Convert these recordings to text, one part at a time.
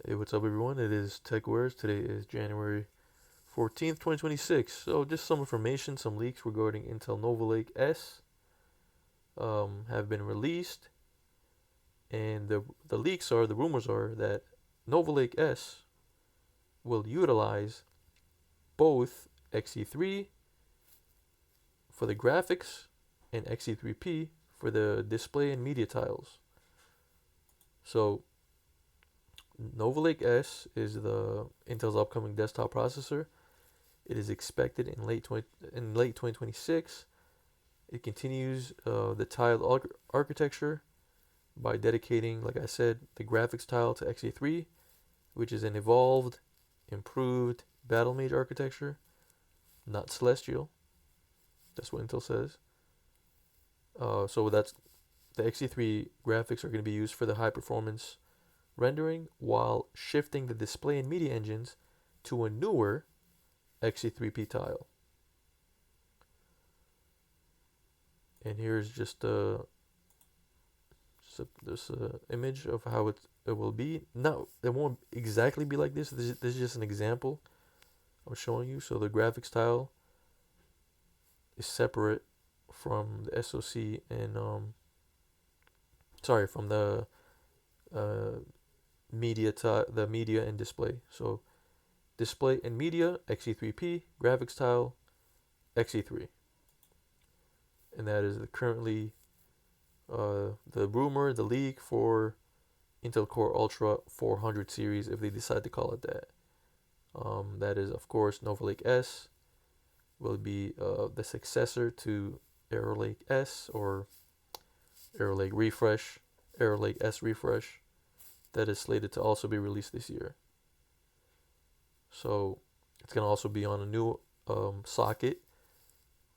Hey, what's up, everyone? It is TechWares. Today is January 14th, 2026. So, just some information, some leaks regarding Intel Nova Lake S have been released, and the rumors are that Nova Lake S will utilize both Xe3 for the graphics and Xe3P for the display and media tiles. So, Nova Lake S is the Intel's upcoming desktop processor. It is expected in late 2026. It continues the tiled architecture by dedicating, like I said, the graphics tile to Xe3, which is an evolved, improved battle mage architecture, not celestial. That's what Intel says. So that's the Xe3 graphics are going to be used for the high performance rendering while shifting the display and media engines to a newer Xe3P tile. And here's just this image of how it will be. Now, it won't exactly be like this. This is just an example I'm showing you. So the graphics tile is separate from the SoC and from the the media and display. So display and media Xe3P, graphics tile Xe3, and that is currently the rumor, the leak for Intel Core Ultra 400 series, if they decide to call it that. That is, of course, Nova Lake S will be the successor to Arrow Lake S or Arrow Lake Refresh, Arrow Lake S Refresh, that is slated to also be released this year. So it's going to also be on a new socket,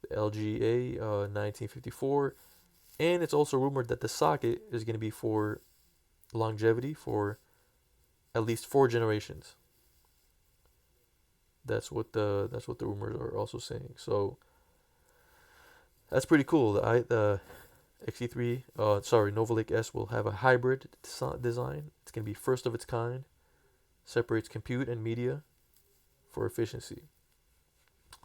the LGA 1954, and it's also rumored that the socket is going to be for longevity for at least 4 generations. That's what the rumors are also saying. So that's pretty cool. The Xe3, Nova Lake S will have a hybrid design. It's going to be first of its kind. Separates compute and media for efficiency.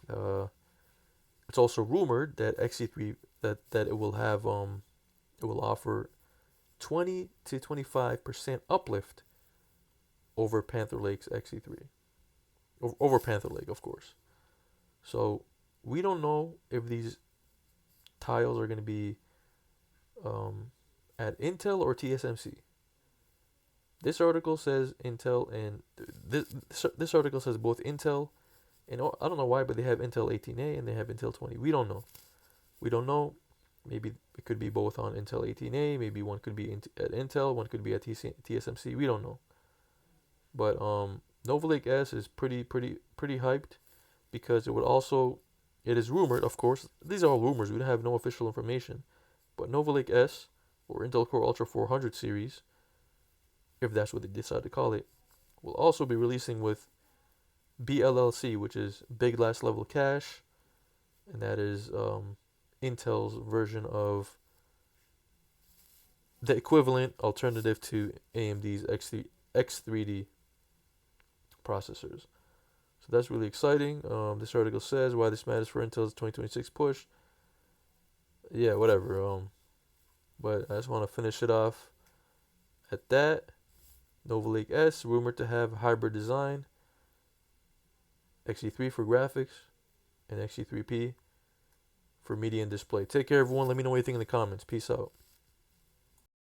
It's also rumored that Xe3 that it will have it will offer 20 to 25% uplift over Panther Lake's Xe3. Over Panther Lake, of course. So we don't know if these tiles are going to be at Intel or TSMC. This article says Intel, and this article says both Intel, and I don't know why, but they have Intel 18A and they have Intel 20. We don't know. We don't know. Maybe it could be both on Intel 18A. Maybe one could be at Intel, one could be at TSMC. We don't know. But Nova Lake S is pretty hyped because it is rumored, of course. These are all rumors. We don't have no official information. But Nova Lake S or Intel Core Ultra 400 series, if that's what they decide to call it, will also be releasing with BLLC, which is Big Last Level Cache, and that is Intel's version of the equivalent alternative to AMD's X3D processors. So that's really exciting. This article says why this matters for Intel's 2026 push. Yeah, whatever. But I just want to finish it off at that. Nova Lake S rumored to have hybrid design. Xe3 for graphics and Xe3P for media and display. Take care, everyone. Let me know what you think in the comments. Peace out.